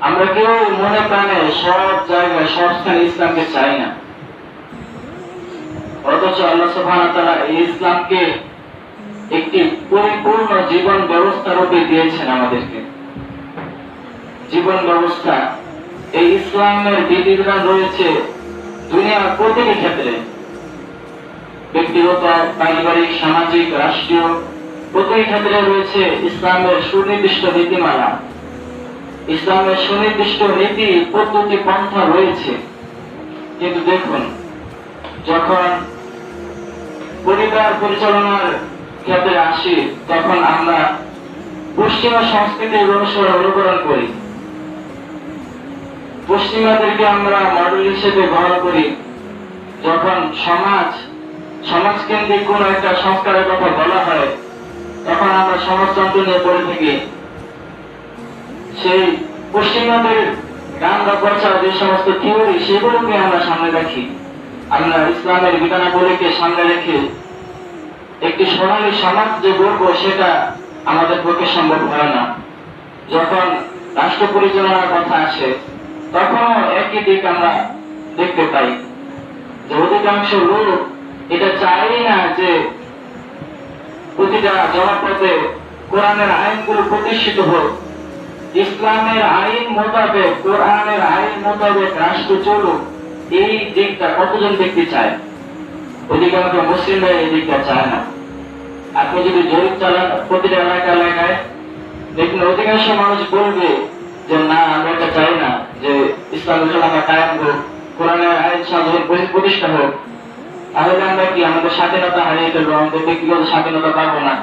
আমরা কেউ মনে প্রাণে সব জায়গায় সব স্থানে ইসলামকে চাই না, অথচ আল্লাহ সুবহানাহু ওয়া তাআলা এই ইসলামকে একটি পরিপূর্ণ জীবন ব্যবস্থা রূপে দিয়েছেন আমাদেরকে। জীবন ব্যবস্থা, এই ইসলামের বিধিবিধান রয়েছে দুনিয়ার প্রতিটি ক্ষেত্রে, ব্যক্তিগত, পারিবারিক, সামাজিক, রাষ্ট্রীয় প্রতিটি ক্ষেত্রে রয়েছে ইসলামের সুনির্দিষ্ট নীতিমালা, ইসলামের সুনির্দিষ্ট নীতি পদ্ধতি পন্থা রয়েছে। কিন্তু দেখুন, যখন পরিবার পরিচালনার ক্ষেত্রে আসি, তখন আমরা পশ্চিমা সংস্কৃতির অনুকরণ করি, পশ্চিমাদেরকে আমরা মডেল হিসেবে গ্রহণ করি। যখন সমাজকেন্দ্রিক কোন একটা সংস্কারের কথা বলা হয়, তখন আমরা সমাজতন্ত্র নিয়ে পড়ে থাকি। সেই পশ্চিমাদের গান বা প্রচার যে সমস্ত থিওরি, সেগুলোকে আমরা সামনে রাখি। আমরা ইসলামের বিধানাবলীকে সামনে রেখে একটি সোনালী সমাজ যে গড়ব, সেটা আমাদের পক্ষে সম্ভব হয় না। যখন রাষ্ট্র পরিচালনার কথা আসে, তখনও একই দিক আমরা দেখতে পাই যে অধিকাংশ লোক এটা চাই না যে প্রতিটা জনপদে কোরআনের আইনগুলো প্রতিষ্ঠিত হোক, ইসলামের আইন মোতাবেক, কোরআনের আইন মোতাবেক রাষ্ট্র চলুক। এই দিকটা কতজন ব্যক্তি চায়? অধিকাংশ মুসলিমরা এই দিকটা চায় না। আপনি যদি জরিপ চালান প্রতিটা এলাকায়, দেখুন অধিকাংশ মানুষ বলবে যে না, আমরা এটা চাই না যে ইসলামের খেলাফা কায়েম হোক, কোরআনের আইন সাধারণ প্রতিষ্ঠা হোক। তাহলে আমরা কি আমাদের স্বাধীনতা হারিয়ে ফেলবো? আমাদের ব্যক্তিগত স্বাধীনতা পাবো না।